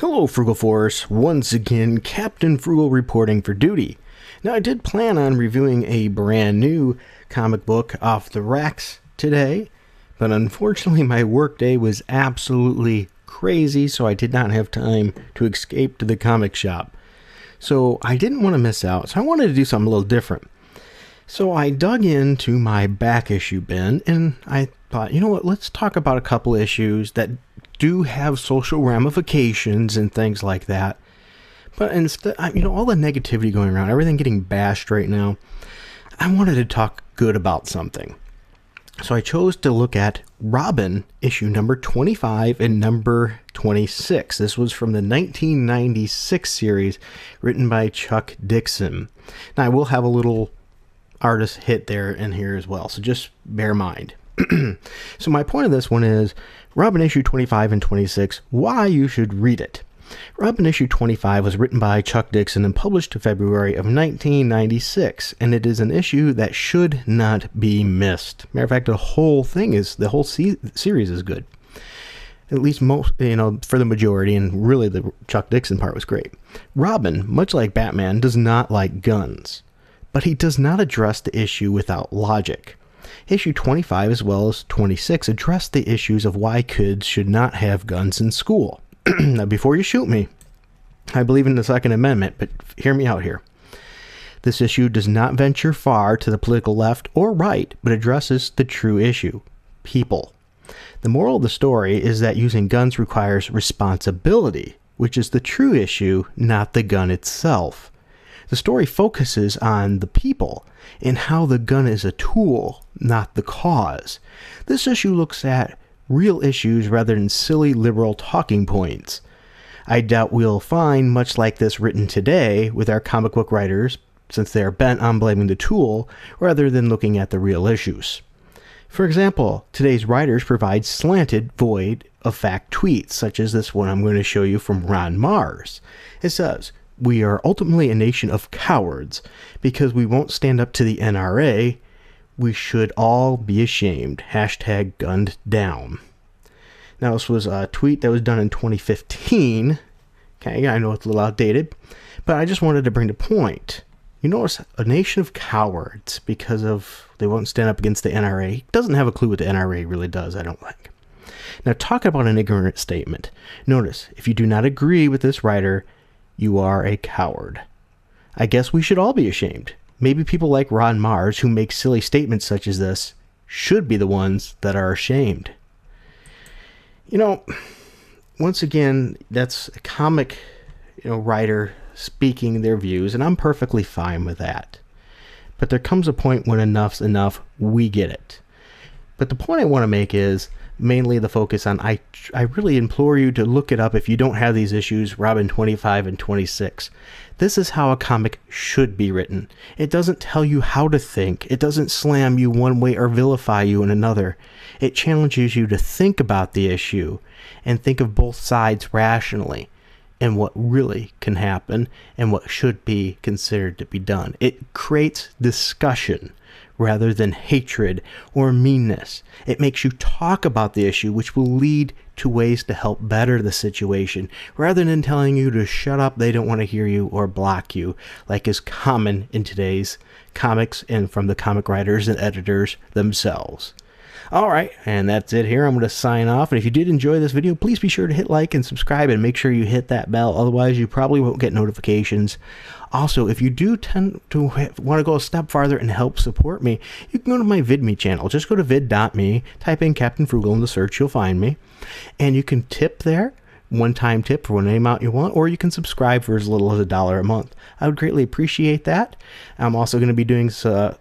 Hello, Frugal Force. Once again, Captain Frugal reporting for duty. Now, I did plan on reviewing a brand new comic book off the racks today, but unfortunately my workday was absolutely crazy, so I did not have time to escape to the comic shop. So I didn't want to miss out, so I wanted to do something a little different. So I dug into my back issue bin, and I thought, you know what, let's talk about a couple issues that do have social ramifications and things like that. But instead, all the negativity going around, everything getting bashed right now, I wanted to talk good about something. So I chose to look at Robin issue number 25 and number 26. This was from the 1996 series written by Chuck Dixon. Now I will have a little artist hit there in here as well, so just bear in mind. So my point of this one is Robin issue 25 and 26, why you should read it. Robin issue 25 was written by Chuck Dixon and published in February of 1996, and it is an issue that should not be missed. Matter of fact, the whole series is good. At least most, for the majority, and really the Chuck Dixon part was great. Robin, much like Batman, does not like guns, but he does not address the issue without logic. Issue 25 as well as 26 address the issues of why kids should not have guns in school. Now, before you shoot me, I believe in the Second Amendment, but hear me out here. This issue does not venture far to the political left or right, but addresses the true issue: people. The moral of the story is that using guns requires responsibility, which is the true issue, not the gun itself. The story focuses on the people and how the gun is a tool, not the cause. This issue looks at real issues rather than silly liberal talking points. I doubt we'll find much like this written today with our comic book writers, since they are bent on blaming the tool rather than looking at the real issues. For example, today's writers provide slanted, void of fact tweets, such as this one I'm going to show you from Ron Mars. It says, "We are ultimately a nation of cowards because we won't stand up to the NRA. We should all be ashamed. Hashtag gunned down." Now, this was a tweet that was done in 2015. Okay, I know it's a little outdated, but I just wanted to bring the point. You notice a nation of cowards because of they won't stand up against the NRA. Doesn't have a clue what the NRA really does, I don't think. Now, talk about an ignorant statement. Notice, if you do not agree with this writer, you are a coward. I guess we should all be ashamed. Maybe people like Ron Mars, who make silly statements such as this, should be the ones that are ashamed. Once again, that's a comic, writer speaking their views, and I'm perfectly fine with that. But there comes a point when enough's enough, we get it. But the point I want to make is mainly the focus on, I really implore you to look it up if you don't have these issues, Robin 25 and 26. This is how a comic should be written. It doesn't tell you how to think. It doesn't slam you one way or vilify you in another. It challenges you to think about the issue and think of both sides rationally and what really can happen and what should be considered to be done. It creates discussion rather than hatred or meanness. It makes you talk about the issue, which will lead to ways to help better the situation, rather than telling you to shut up, they don't want to hear you, or block you, like is common in today's comics and from the comic writers and editors themselves. Alright, and that's it here. I'm going to sign off, and if you did enjoy this video, please be sure to hit like and subscribe, and make sure you hit that bell, otherwise you probably won't get notifications. Also, if you do tend to want to go a step farther and help support me, you can go to my VidMe channel. Just go to vid.me, type in Captain Frugal in the search, you'll find me, and you can tip there, one-time tip for any amount you want, or you can subscribe for as little as $1 a month. I would greatly appreciate that. I'm also going to be doing some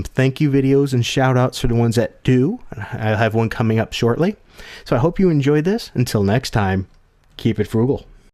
thank you videos and shout outs for the ones that do. I'll have one coming up shortly. So I hope you enjoyed this. Until next time, keep it frugal.